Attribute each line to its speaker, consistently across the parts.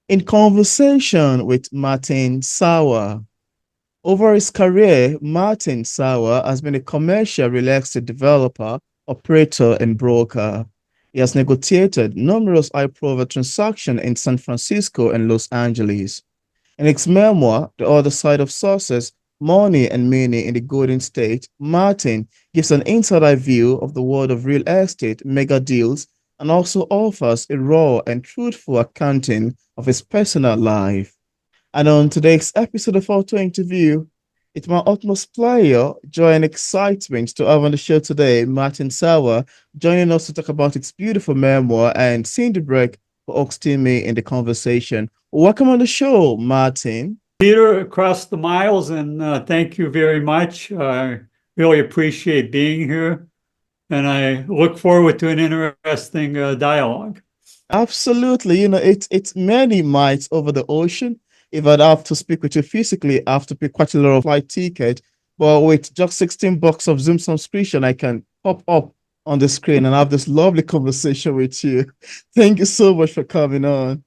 Speaker 1: In conversation with Martin Sawa. Over his career, Martin Sawa has been a commercial real estate developer, operator, and broker. He has negotiated numerous high-profile transactions in San Francisco and Los Angeles. In his memoir, The Other Side of Success, Money and Meaning in the Golden State, Martin gives an insider view of the world of real estate mega deals and also offers a raw and truthful accounting of his personal life. And on today's episode of Auto Interview, it's my utmost pleasure, joy, and excitement to have on the show today Martin Sawa joining us to talk about its beautiful memoir and seeing the break for Oxtimi in the conversation. Welcome on the show, Martin.
Speaker 2: Peter, across the miles, and thank you very much. I really appreciate being here, and I look forward to an interesting dialogue.
Speaker 1: Absolutely. It's many miles over the ocean. If I'd have to speak with you physically, I have to pay quite a lot of flight ticket. But with just $16 of Zoom subscription, I can pop up on the screen and have this lovely conversation with you. Thank you so much for coming on.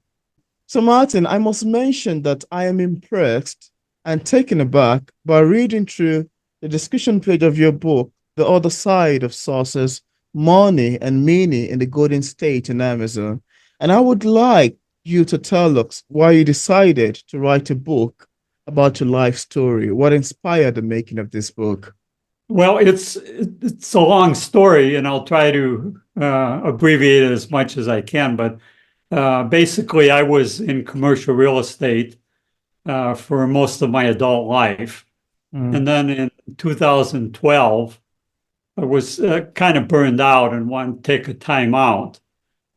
Speaker 1: So, Martin, I must mention that I am impressed and taken aback by reading through the description page of your book, The Other Side of Sources, Money and Meaning in the Golden State in Amazon. And I would like you to tell us why you decided to write a book about your life story. What inspired the making of this book?
Speaker 2: Well, it's a long story, and I'll try to abbreviate it as much as I can. But basically, I was in commercial real estate for most of my adult life,
Speaker 1: Mm,
Speaker 2: and then in 2012, I was kind of burned out and wanted to take a time out.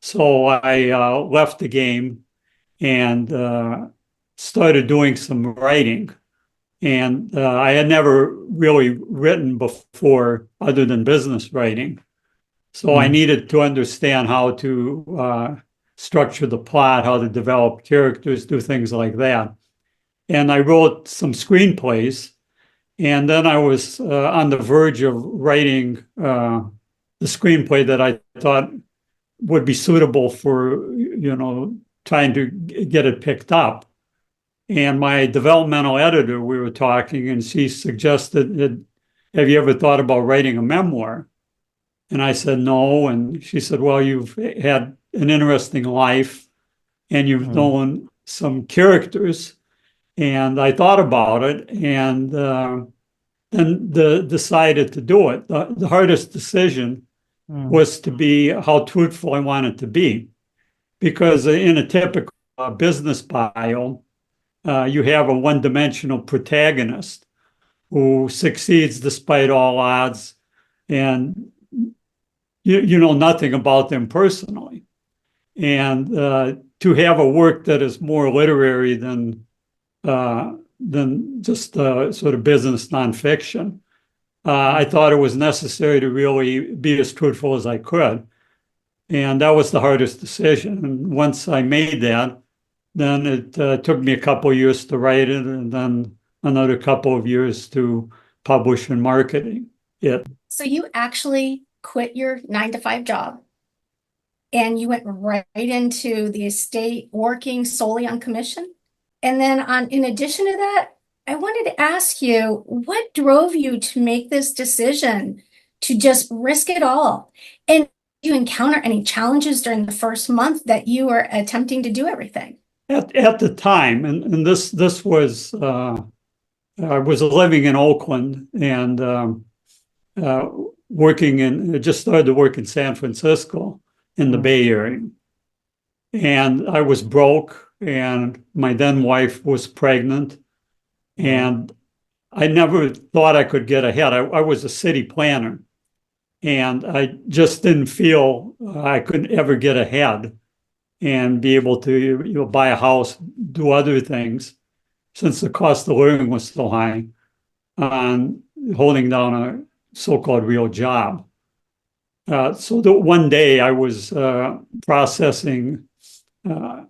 Speaker 2: So I left the game and started doing some writing. And I had never really written before other than business writing. So I
Speaker 1: mm,
Speaker 2: needed to understand how to structure the plot, how to develop characters, do things like that. And I wrote some screenplays. And then I was on the verge of writing the screenplay that I thought would be suitable for, trying to get it picked up. And my developmental editor, we were talking, and she suggested, have you ever thought about writing a memoir? And I said, no. And she said, well, you've had an interesting life and you've
Speaker 1: mm,
Speaker 2: known some characters. And I thought about it and then decided to do it. The hardest decision
Speaker 1: mm,
Speaker 2: was to be how truthful I wanted to be. Because in a typical business bio, you have a one-dimensional protagonist who succeeds despite all odds, and you know nothing about them personally. And to have a work that is more literary than just sort of business nonfiction, I thought it was necessary to really be as truthful as I could. And that was the hardest decision. And once I made that, then it took me a couple of years to write it, and then another couple of years to publish and marketing it.
Speaker 3: So you actually quit your 9 to 5 job and you went right into the estate working solely on commission. And then in addition to that, I wanted to ask you, what drove you to make this decision to just risk it all? And did you encounter any challenges during the first month that you were attempting to do everything?
Speaker 2: At the time, and this was I was living in Oakland and uh, just started to work in San Francisco in the
Speaker 1: mm,
Speaker 2: Bay Area. And I was broke, and my then wife was pregnant,
Speaker 1: mm,
Speaker 2: and I never thought I could get ahead. I was a city planner, and I just didn't feel I could ever get ahead and be able to buy a house, do other things, since the cost of living was so high on holding down a so-called real job. So that one day I was processing uh,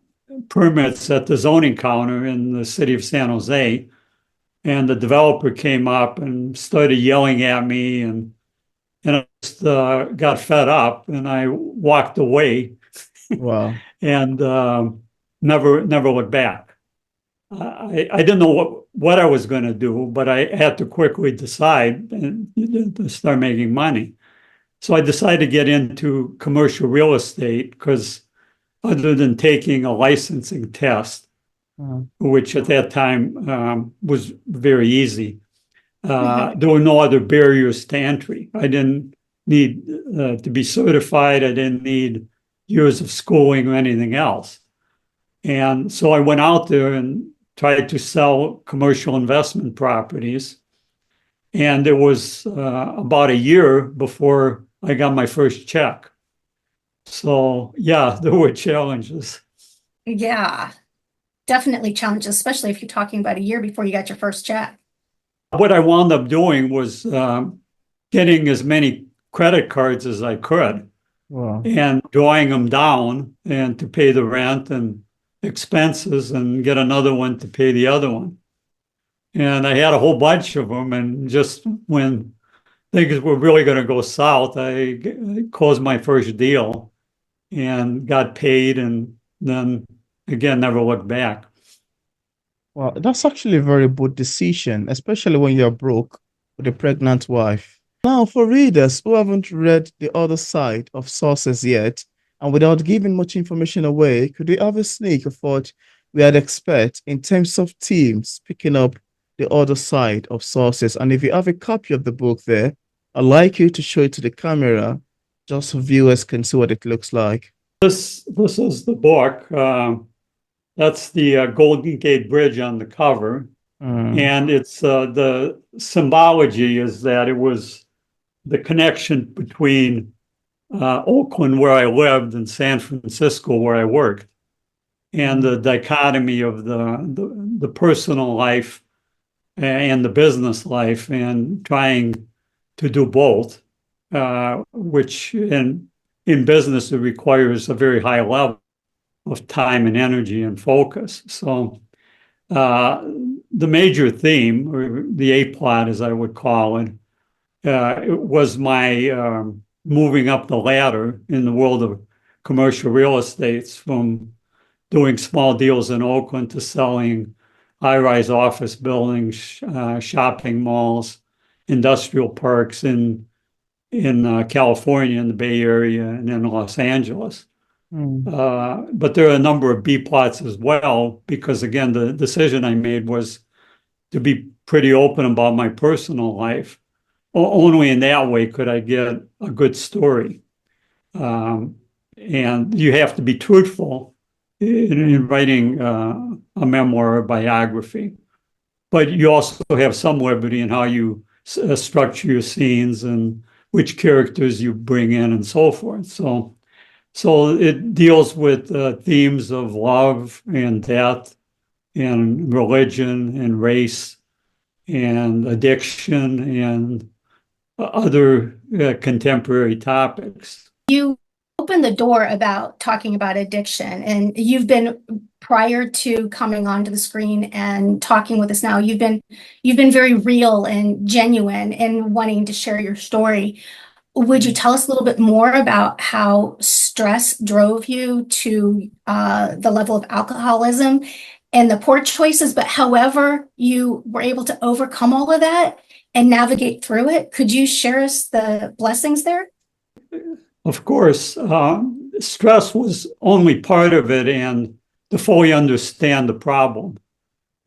Speaker 2: permits at the zoning counter in the city of San Jose, and the developer came up and started yelling at me, and I just got fed up, and I walked away.
Speaker 1: wow.
Speaker 2: And never looked back. I didn't know what I was going to do, but I had to quickly decide and to start making money. So I decided to get into commercial real estate because other than taking a licensing test, which at that time was very easy, there were no other barriers to entry. I didn't need to be certified. I didn't need years of schooling or anything else. And so I went out there and tried to sell commercial investment properties. And it was about a year before I got my first check. So yeah, there were challenges.
Speaker 3: Yeah, definitely challenges, especially if you're talking about a year before you got your first check.
Speaker 2: What I wound up doing was getting as many credit cards as I could
Speaker 1: Wow.
Speaker 2: and drawing them down and to pay the rent and expenses and get another one to pay the other one. And I had a whole bunch of them. And just when things were really going to go south, I closed my first deal and got paid, and then again, never looked back.
Speaker 1: Well, that's actually a very good decision, especially when you're broke with a pregnant wife. Now, for readers who haven't read The Other Side of Sources yet, and without giving much information away, could we have a sneak of what we had expect in terms of themes picking up The Other Side of Sources? And if you have a copy of the book there, I'd like you to show it to the camera just so viewers can see what it looks like.
Speaker 2: This is the book. That's the Golden Gate Bridge on the cover. And it's the symbology is that it was the connection between Oakland, where I lived, and San Francisco, where I worked, and the dichotomy of the personal life and the business life, and trying to do both, which in business it requires a very high level of time and energy and focus. So the major theme, or the A plot, as I would call it, it was my moving up the ladder in the world of commercial real estates, from doing small deals in Oakland to selling high-rise office buildings, shopping malls, industrial parks in California, in the Bay Area, and in Los Angeles. But there are a number of B plots as well, because again, the decision I made was to be pretty open about my personal life. Only in that way could I get a good story. And you have to be truthful in writing a memoir or biography. But you also have some liberty in how you structure your scenes and which characters you bring in and so forth. So it deals with themes of love and death and religion and race and addiction and other contemporary topics.
Speaker 3: You opened the door about talking about addiction, and you've been, prior to coming onto the screen and talking with us now, you've been very real and genuine in wanting to share your story. Would you tell us a little bit more about how stress drove you to the level of alcoholism and the poor choices, but however you were able to overcome all of that and navigate through it? Could you share us the blessings there?
Speaker 2: Of course, stress was only part of it, and to fully understand the problem.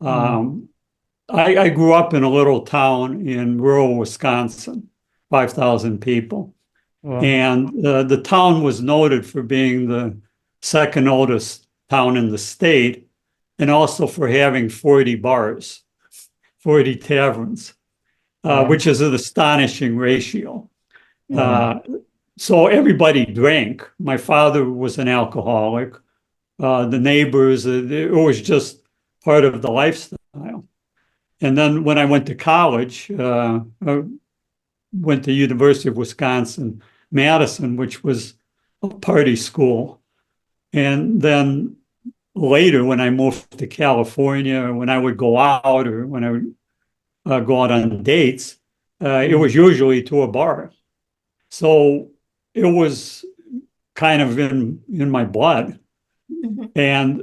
Speaker 2: I grew up in a little town in rural Wisconsin, 5,000 people.
Speaker 1: Wow.
Speaker 2: And the town was noted for being the second oldest town in the state, and also for having 40 bars, 40 taverns, which is an astonishing ratio. So everybody drank. My father was an alcoholic. The neighbors, it was just part of the lifestyle. And then when I went to college, I went to University of Wisconsin, Madison, which was a party school. And then later, when I moved to California, or when I would go out, or when I would go out on dates, it was usually to a bar. So it was kind of in my blood.
Speaker 3: Mhm.
Speaker 2: And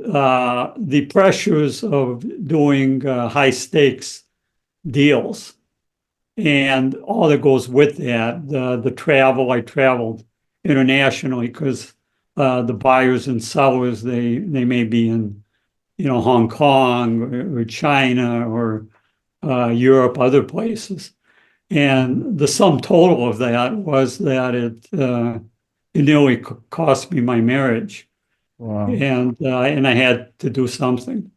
Speaker 2: the pressures of doing high stakes deals and all that goes with that, the travel. I traveled internationally because the buyers and sellers, they may be in, Hong Kong or China or Europe, other places.
Speaker 1: Mm.
Speaker 2: And the sum total of that was that it nearly cost me my marriage,
Speaker 1: Wow.
Speaker 2: and I had to do something.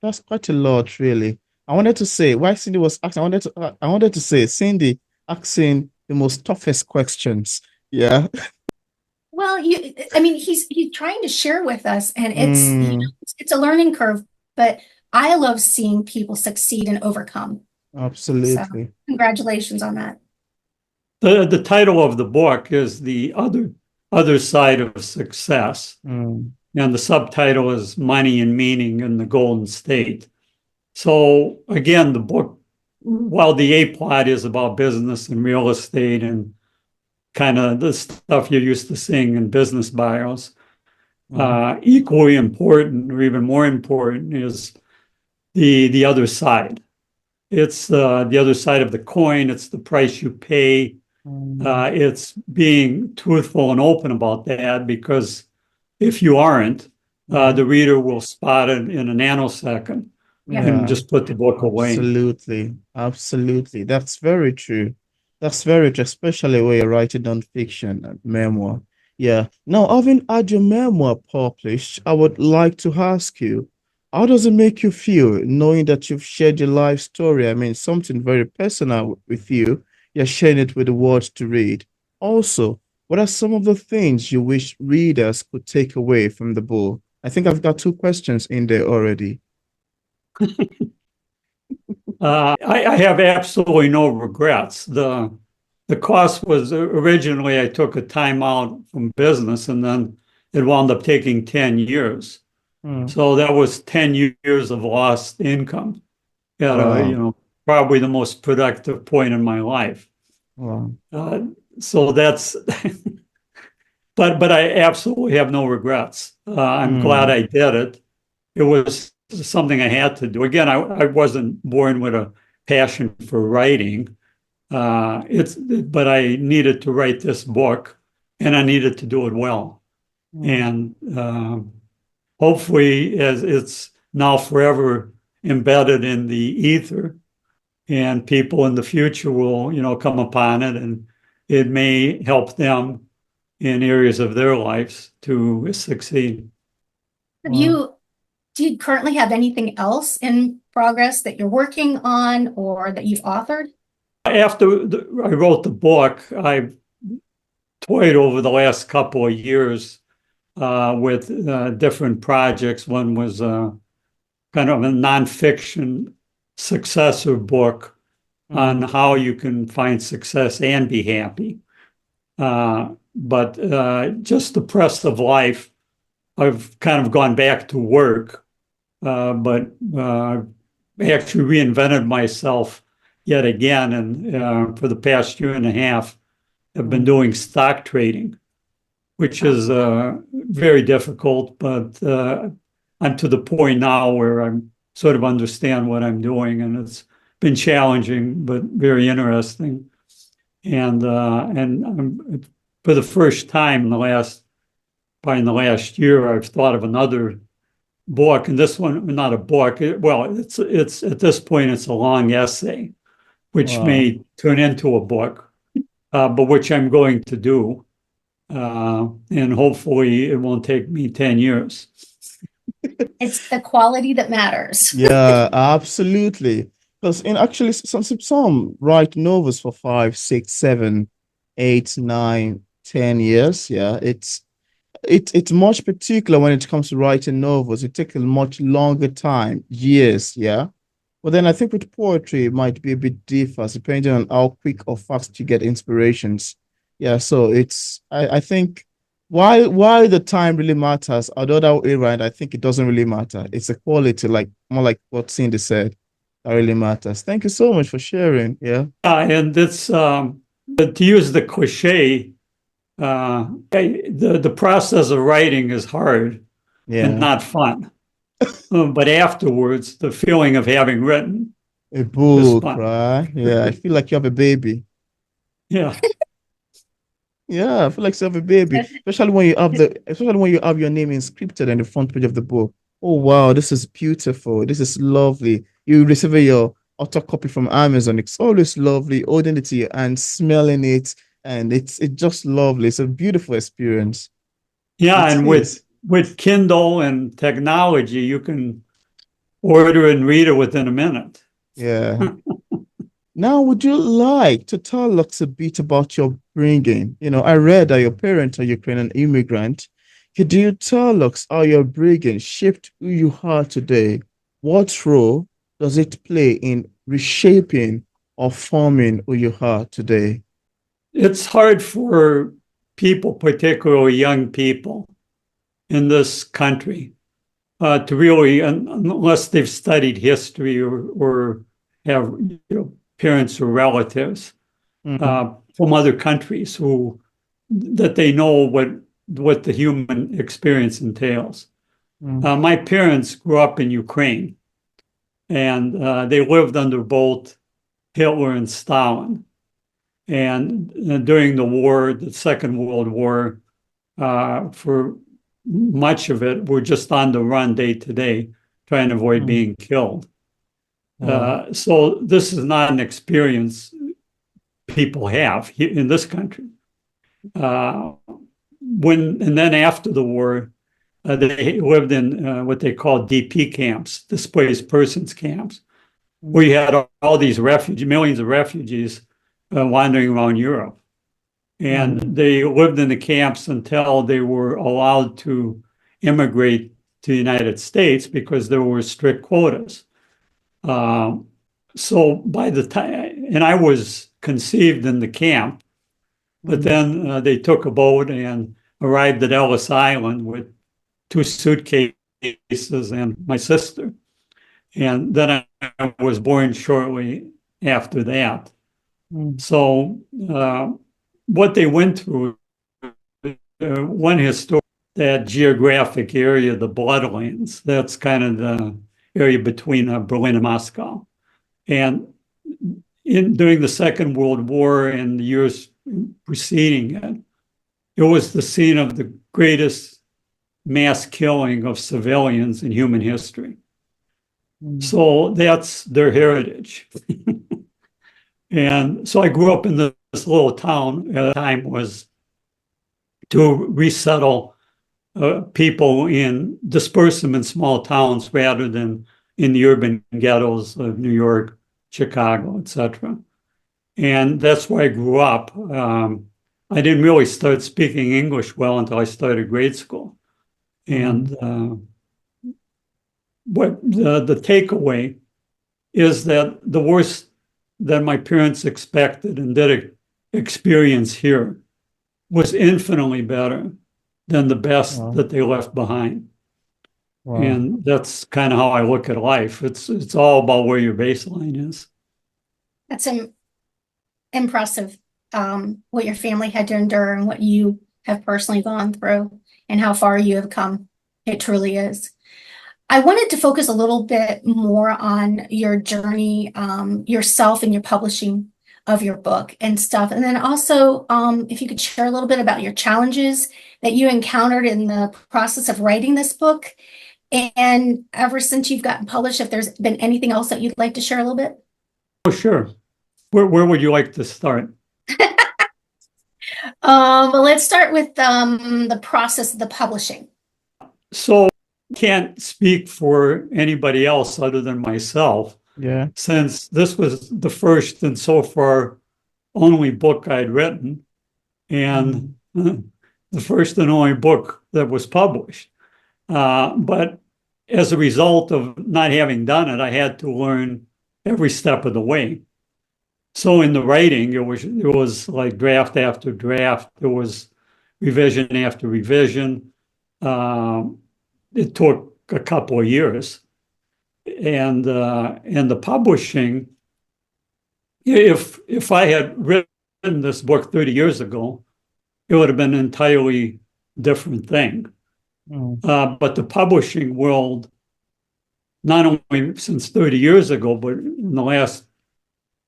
Speaker 1: That's quite a lot, really. I wanted to say, why Cindy was asking, I wanted to say, Cindy asking the most toughest questions. Yeah.
Speaker 3: Well, I mean, he's trying to share with us, and
Speaker 1: Mm,
Speaker 3: it's a learning curve, but I love seeing people succeed and overcome. So,
Speaker 1: absolutely.
Speaker 3: congratulations on that.
Speaker 2: The title of the book is The Other Side of Success,
Speaker 1: Mm,
Speaker 2: and the subtitle is Money and Meaning in the Golden State. So again, the book, while the A plot is about business and real estate and kind of the stuff you're used to seeing in business bios,
Speaker 1: mm,
Speaker 2: equally important or even more important is the other side. It's the other side of the coin. It's the price you pay.
Speaker 1: mm,
Speaker 2: It's being truthful and open about that, because if you aren't,
Speaker 1: yeah.
Speaker 2: the reader will spot it in a nanosecond
Speaker 3: Yep.
Speaker 2: and
Speaker 1: Yeah.
Speaker 2: just put the book away.
Speaker 1: Absolutely. Absolutely. That's very true. That's very true, especially when you're writing nonfiction and memoir. Yeah. Now, having had your memoir published, I would like to ask you, how does it make you feel knowing that you've shared your life story? I mean, something very personal with you. You're sharing it with the world to read. Also, what are some of the things you wish readers could take away from the book? I think I've got two questions in there already.
Speaker 2: I have absolutely no regrets. The cost was originally I took a time out from business, and then it wound up taking 10 years.
Speaker 1: Hmm.
Speaker 2: So that was 10 years of lost income at
Speaker 1: Wow.
Speaker 2: probably the most productive point in my life.
Speaker 1: Wow.
Speaker 2: Uh, so that's, but I absolutely have no regrets. I'm glad
Speaker 1: Hmm.
Speaker 2: I did it. It was something I had to do. Again, I wasn't born with a passion for writing. But I needed to write this book, and I needed to do it well.
Speaker 1: Hmm.
Speaker 2: And hopefully, as it's now forever embedded in the ether, and people in the future will, come upon it, and it may help them in areas of their lives to succeed.
Speaker 3: Have
Speaker 1: Wow.
Speaker 3: you, do you currently have anything else in progress that you're working on or that you've authored?
Speaker 2: After I wrote the book, I toyed over the last couple of years with different projects. One was kind of a nonfiction successor book on
Speaker 1: Hmm.
Speaker 2: how you can find success and be happy. But just the press of life, I've kind of gone back to work, but actually reinvented myself yet again. And for the past year and a half, I've been
Speaker 1: Hmm.
Speaker 2: doing stock trading, which
Speaker 3: Oh,
Speaker 2: is very difficult, but I'm to the point now where I'm sort of understand what I'm doing, and it's been challenging but very interesting. And for the first time in the last probably in the last year, I've thought of another book, and this one not a book. Well, it's at this point it's a long essay, which
Speaker 1: Wow.
Speaker 2: may turn into a book, but which I'm going to do. And hopefully it won't take me 10 years.
Speaker 3: it's the quality that matters.
Speaker 1: Yeah, absolutely. Because in actually some write novels for 5, 6, 7, 8, 9, 10 years. Yeah, it's much particular when it comes to writing novels. It takes a much longer time, years. Yeah. But then I think with poetry, it might be a bit different depending on how quick or fast you get inspirations. Yeah, so I think why the time really matters, although that way around, I think it doesn't really matter. It's a quality, like more like what Cindy said, that really matters. Thank you so much for sharing. Yeah.
Speaker 2: And it's to use the cliche, the process of writing is hard and
Speaker 1: Yeah.
Speaker 2: not fun. But afterwards, the feeling of having written
Speaker 1: A
Speaker 2: is
Speaker 1: book,
Speaker 2: fun.
Speaker 1: right? Yeah. I feel like you have a baby.
Speaker 2: Yeah.
Speaker 1: Yeah, I feel like you have a baby, especially when you have your name inscripted in the front page of the book. Oh wow, this is beautiful. This is lovely. You receive your auto copy from Amazon. It's always lovely, holding it to you and smelling it, and it's just lovely. It's a beautiful experience.
Speaker 2: Yeah,
Speaker 1: It
Speaker 2: and
Speaker 1: is.
Speaker 2: with Kindle and technology, you can order and read it within a minute.
Speaker 1: Yeah. Now, would you like to tell us a bit about your bringing? I read that your parents are Ukrainian immigrant. Could you tell us how your bringing shaped who you are today? What role does it play in reshaping or forming who you are today?
Speaker 2: It's hard for people, particularly young people in this country, to really, unless they've studied history or have parents or relatives
Speaker 1: Mm,
Speaker 2: from other countries who that they know what the human experience entails.
Speaker 1: mm,
Speaker 2: My parents grew up in Ukraine, and they lived under both Hitler and Stalin. And during the war, the Second World War, for much of it, we're just on the run day to day, trying to avoid
Speaker 1: mm.
Speaker 2: being killed.
Speaker 1: Wow.
Speaker 2: So this is not an experience people have in this country. Uh, and then after the war, they lived in what they call DP camps, displaced persons camps, where
Speaker 1: Mm,
Speaker 2: you had all these millions of refugees wandering around Europe. And
Speaker 1: mm,
Speaker 2: they lived in the camps until they were allowed to immigrate to the United States because there were strict quotas. Um, so by the time, and I was conceived in the camp, but
Speaker 1: mm,
Speaker 2: then they took a boat and arrived at Ellis Island with two suitcases and my sister. And then I was born shortly after that.
Speaker 1: mm,
Speaker 2: So what they went through, one historian, that geographic area, the Bloodlands, that's kind of the area between Berlin and Moscow. And during the Second World War and the years preceding it, it was the scene of the greatest mass killing of civilians in human history.
Speaker 1: mm,
Speaker 2: So that's their heritage. And so I grew up in this little town. At the time was to resettle people disperse them in small towns rather than in the urban ghettos of New York, Chicago, etc. And that's where I grew up. I didn't really start speaking English well until I started grade school.
Speaker 1: mm.
Speaker 2: And what the takeaway is that the worst that my parents expected and did experience here was infinitely better than the best
Speaker 1: Wow.
Speaker 2: that they left behind.
Speaker 1: Wow.
Speaker 2: And that's kind of how I look at life. It's all about where your baseline is.
Speaker 3: That's impressive, what your family had to endure and what you have personally gone through and how far you have come. It truly is. I wanted to focus a little bit more on your journey, yourself and your publishing of your book and stuff. And then also, if you could share a little bit about your challenges that you encountered in the process of writing this book. And ever since you've gotten published, if there's been anything else that you'd like to share a little bit.
Speaker 2: Oh, sure. Where would you like to start?
Speaker 3: Well, let's start with the process of the publishing.
Speaker 2: So I can't speak for anybody else other than myself,
Speaker 1: Yeah.
Speaker 2: since this was the first and so far only book I'd written, and
Speaker 1: Mm,
Speaker 2: the first and only book that was published. But as a result of not having done it, I had to learn every step of the way. So in the writing, it was like draft after draft. There was revision after revision. Um, it took a couple of years, and the publishing. If I had written this book 30 years ago, it would have been an entirely different thing.
Speaker 1: Mm.
Speaker 2: But the publishing world, not only since 30 years ago, but in the last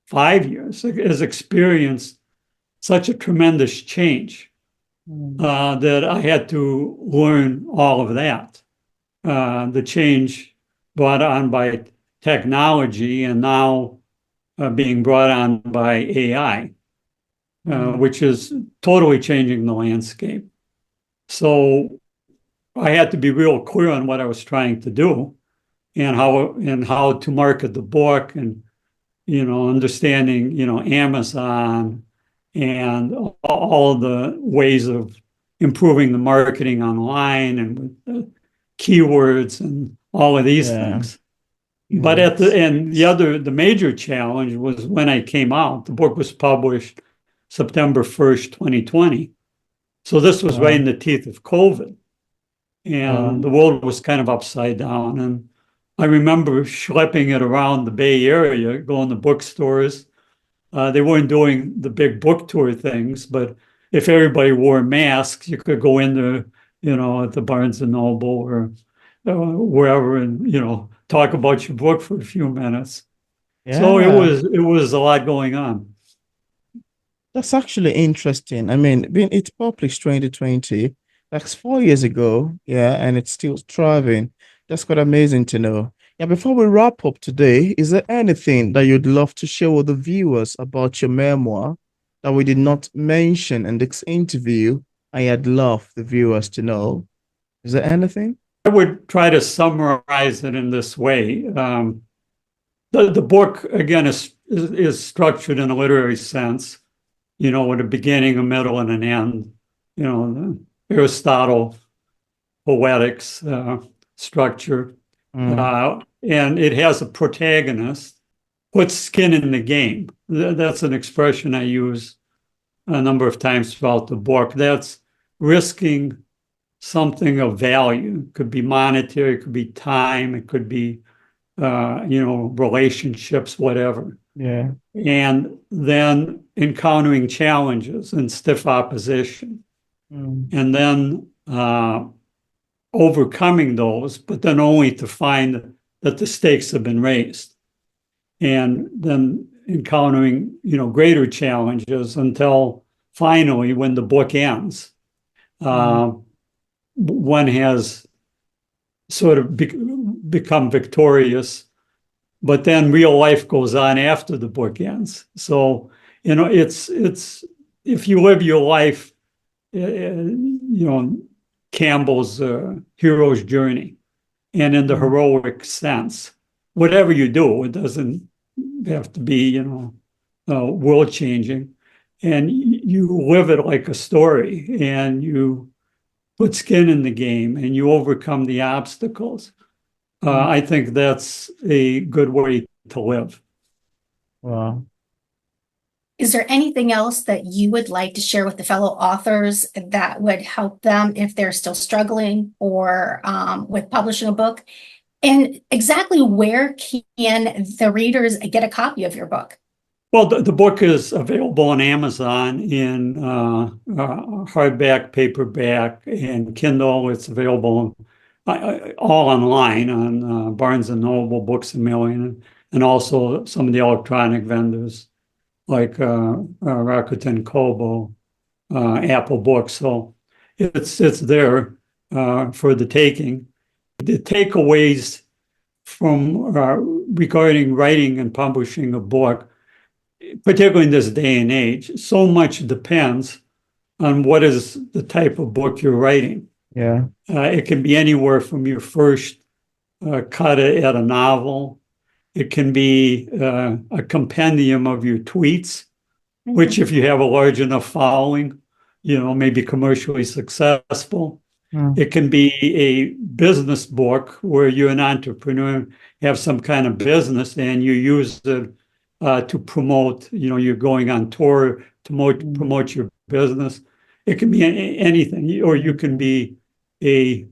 Speaker 2: 5 years, has experienced such a tremendous change
Speaker 1: Mm.
Speaker 2: that I had to learn all of that. The change brought on by technology and now being brought on by AI,
Speaker 1: Mm.
Speaker 2: which is totally changing the landscape. So I had to be real clear on what I was trying to do and how to market the book, and understanding Amazon and all the ways of improving the marketing online and with the keywords and all of these
Speaker 1: Yeah.
Speaker 2: things. But at the
Speaker 1: Keywords.
Speaker 2: end, the major challenge was when I came out. The book was published September 1st, 2020. So this was right in
Speaker 1: Wow.
Speaker 2: the teeth of COVID, and
Speaker 1: Wow.
Speaker 2: the world was kind of upside down. And I remember schlepping it around the Bay Area, going to bookstores. They weren't doing the big book tour things, but if everybody wore masks, you could go in there, at the Barnes and Noble or wherever, and talk about your book for a few minutes. So it
Speaker 1: Yeah.
Speaker 2: was it was a lot going on.
Speaker 1: That's actually interesting. I mean, being it's published 2020, that's 4 years ago. Yeah, and it's still thriving. That's quite amazing to know. Yeah, before we wrap up today, is there anything that you'd love to share with the viewers about your memoir that we did not mention in this interview? I'd love the viewers to know. Is there anything?
Speaker 2: I would try to summarize it in this way. The book again is structured in a literary sense, with a beginning, a middle, and an end. The Aristotle poetics structure,
Speaker 1: Mm.
Speaker 2: and it has a protagonist, puts skin in the game. That's an expression I use a number of times throughout the book. That's risking something of value. It could be monetary, it could be time, it could be relationships, whatever.
Speaker 1: Yeah.
Speaker 2: And then encountering challenges and stiff opposition,
Speaker 1: Mm.
Speaker 2: and then overcoming those, but then only to find that the stakes have been raised, and then encountering greater challenges until finally, when the book ends,
Speaker 1: Mm.
Speaker 2: one has sort of become victorious, but then real life goes on after the book ends. So it's if you live your life, Campbell's hero's journey, and in the
Speaker 1: Mm.
Speaker 2: heroic sense, whatever you do, it doesn't have to be world changing, and you live it like a story, and you put skin in the game, and you overcome the obstacles.
Speaker 1: Mm.
Speaker 2: I think that's a good way to live.
Speaker 1: Wow.
Speaker 3: Is there anything else that you would like to share with the fellow authors that would help them if they're still struggling or with publishing a book? And exactly where can the readers get a copy of your book?
Speaker 2: Well, the book is available on Amazon in hardback, paperback, and Kindle. It's available all online on Barnes and Noble, Books a Million, and also some of the electronic vendors like Rakuten Kobo, Apple Books. So it's there for the taking. The takeaways from regarding writing and publishing a book, particularly in this day and age, so much depends on what is the type of book you're writing.
Speaker 1: Yeah.
Speaker 2: It can be anywhere from your first cut at a novel. It can be a compendium of your tweets, which, if you have a large enough following, may be commercially successful.
Speaker 1: Mm.
Speaker 2: It can be a business book where you're an entrepreneur, have some kind of business, and you use it to promote, you're going on tour to
Speaker 1: Mm.
Speaker 2: promote your business. It can be anything, or you can be a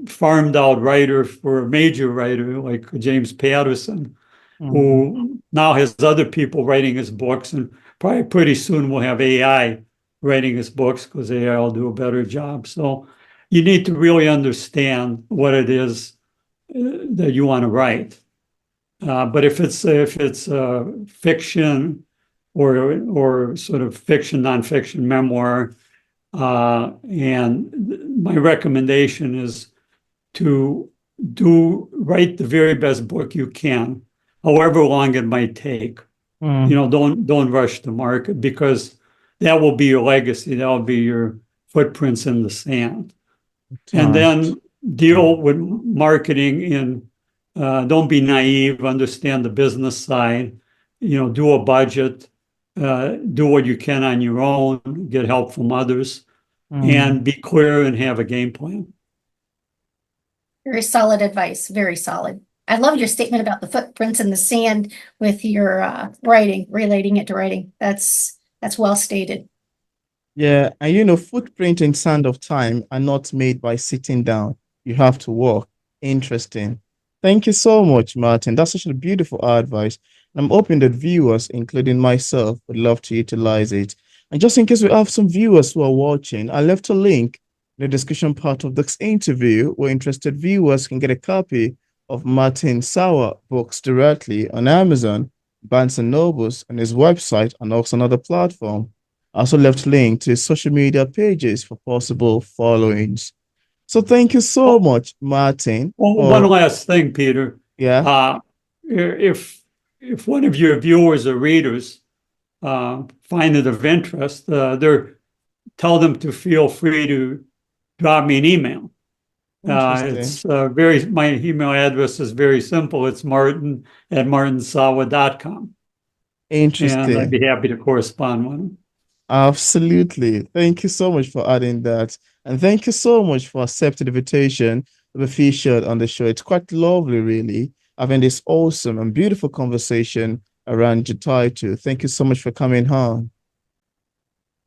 Speaker 2: farmed out writer for a major writer like James Patterson,
Speaker 1: Mm.
Speaker 2: who now has other people writing his books, and probably pretty soon we'll have AI writing his books because AI will do a better job. So you need to really understand what it is that you want to write. But if it's fiction or sort of fiction, nonfiction memoir, and my recommendation is to write the very best book you can, however long it might take.
Speaker 1: Mm,
Speaker 2: Don't rush to market, because that will be your legacy. That will be your footprints in the sand. And
Speaker 1: right.
Speaker 2: then deal with marketing don't be naive, understand the business side, do a budget, do what you can on your own, get help from others,
Speaker 1: Mm.
Speaker 2: and be clear and have a game plan.
Speaker 3: Very solid advice, very solid. I love your statement about the footprints in the sand with your writing, relating it to writing. That's well stated.
Speaker 1: Yeah, and footprint in sand of time are not made by sitting down. You have to walk. Interesting. Thank you so much, Martin. That's such a beautiful advice. And I'm hoping that viewers, including myself, would love to utilize it. And just in case we have some viewers who are watching, I left a link in the description part of this interview where interested viewers can get a copy of Martin Sawa books directly on Amazon, Barnes& and Nobles, and his website, and also another platform. I also left link to his social media pages for possible followings. So thank you so
Speaker 2: Oh,
Speaker 1: much, Martin,
Speaker 2: one
Speaker 1: for
Speaker 2: last thing, Peter.
Speaker 1: yeah.
Speaker 2: Uh, if one of your viewers or readers find it of interest, tell them to feel free to drop me an email.
Speaker 1: Interesting.
Speaker 2: It's my email address is very simple. It's martin@martinsawa.com. And I'd
Speaker 1: Interesting.
Speaker 2: be happy to correspond with them.
Speaker 1: Absolutely. Thank you so much for adding that. And thank you so much for accepting the invitation to be featured on the show. It's quite lovely, really, having this awesome and beautiful conversation around your title. Thank you so much for coming on.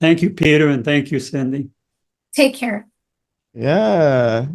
Speaker 2: Thank you, Peter, and thank you, Cindy.
Speaker 3: Take care.
Speaker 1: Yeah.